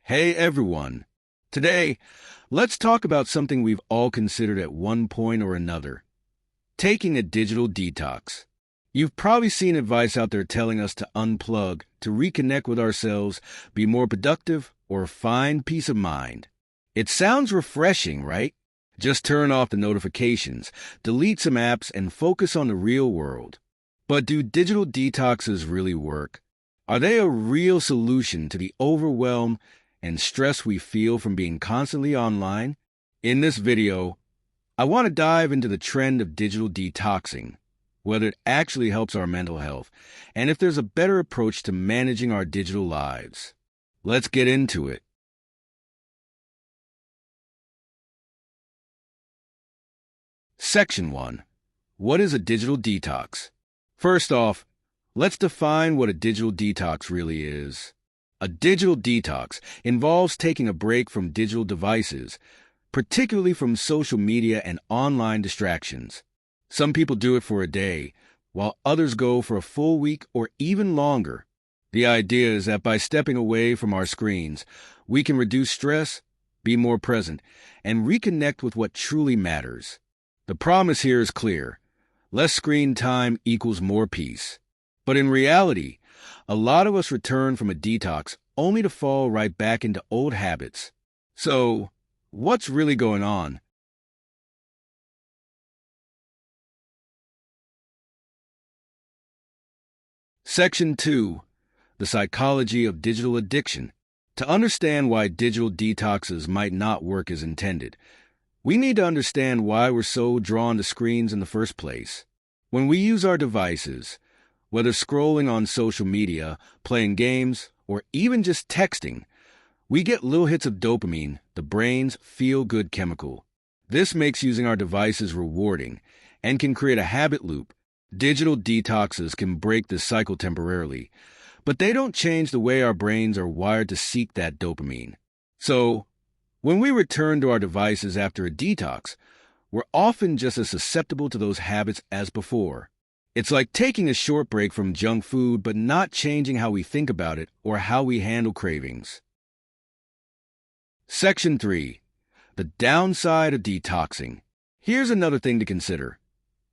Hey everyone! Today, let's talk about something we've all considered at one point or another: taking a digital detox. You've probably seen advice out there telling us to unplug, to reconnect with ourselves, be more productive, or find peace of mind. It sounds refreshing, right? Just turn off the notifications, delete some apps, and focus on the real world. But do digital detoxes really work? Are they a real solution to the overwhelm and stress we feel from being constantly online? In this video, I want to dive into the trend of digital detoxing, whether it actually helps our mental health, and if there's a better approach to managing our digital lives. Let's get into it. Section 1. What is a digital detox? First off, let's define what a digital detox really is. A digital detox involves taking a break from digital devices, particularly from social media and online distractions. Some people do it for a day, while others go for a full week or even longer. The idea is that by stepping away from our screens, we can reduce stress, be more present, and reconnect with what truly matters. The promise here is clear: less screen time equals more peace. But in reality, a lot of us return from a detox only to fall right back into old habits. So, what's really going on? Section 2. The psychology of digital addiction. To understand why digital detoxes might not work as intended, we need to understand why we're so drawn to screens in the first place. When we use our devices, whether scrolling on social media, playing games, or even just texting, we get little hits of dopamine, the brain's feel-good chemical. This makes using our devices rewarding and can create a habit loop. Digital detoxes can break this cycle temporarily, but they don't change the way our brains are wired to seek that dopamine. So, when we return to our devices after a detox, we're often just as susceptible to those habits as before. It's like taking a short break from junk food but not changing how we think about it or how we handle cravings. Section 3. The downside of detoxing. Here's another thing to consider.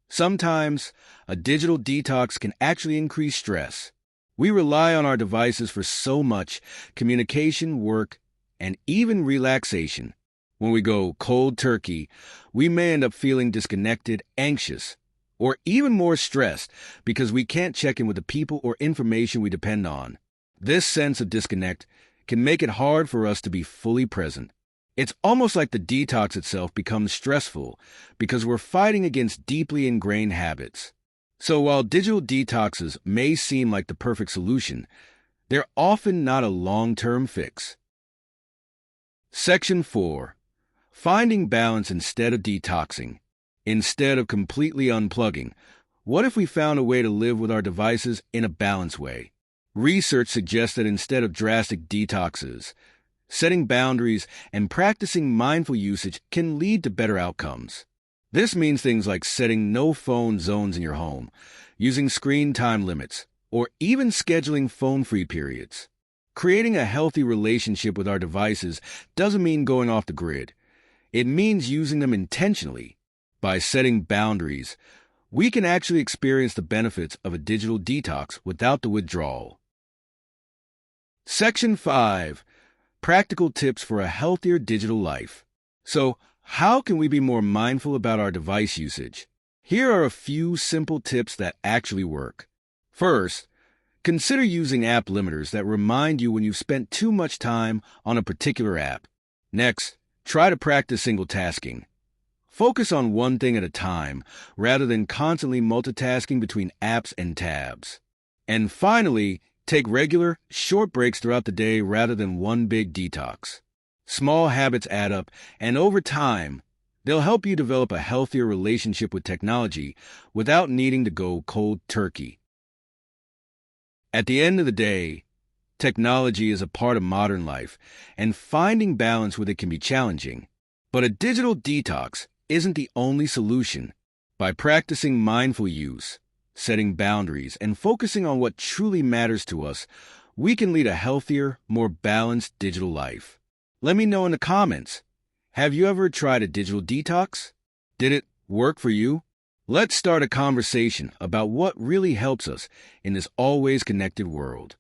Sometimes, a digital detox can actually increase stress. We rely on our devices for so much: communication, work, and even relaxation. When we go cold turkey, we may end up feeling disconnected, anxious, or even more stressed because we can't check in with the people or information we depend on. This sense of disconnect can make it hard for us to be fully present. It's almost like the detox itself becomes stressful because we're fighting against deeply ingrained habits. So while digital detoxes may seem like the perfect solution, they're often not a long-term fix. Section 4. Finding balance instead of detoxing. Instead of completely unplugging, what if we found a way to live with our devices in a balanced way? Research suggests that instead of drastic detoxes, setting boundaries and practicing mindful usage can lead to better outcomes. This means things like setting no-phone zones in your home, using screen time limits, or even scheduling phone-free periods. Creating a healthy relationship with our devices doesn't mean going off the grid. It means using them intentionally. By setting boundaries, we can actually experience the benefits of a digital detox without the withdrawal. Section 5. Practical tips for a healthier digital life. So, how can we be more mindful about our device usage? Here are a few simple tips that actually work. First, consider using app limiters that remind you when you've spent too much time on a particular app. Next, try to practice single tasking. Focus on one thing at a time, rather than constantly multitasking between apps and tabs. And finally, take regular, short breaks throughout the day rather than one big detox. Small habits add up, and over time, they'll help you develop a healthier relationship with technology without needing to go cold turkey. At the end of the day, technology is a part of modern life, and finding balance with it can be challenging. But a digital detox isn't the only solution. By practicing mindful use, setting boundaries, and focusing on what truly matters to us, we can lead a healthier, more balanced digital life. Let me know in the comments. Have you ever tried a digital detox? Did it work for you? Let's start a conversation about what really helps us in this always connected world.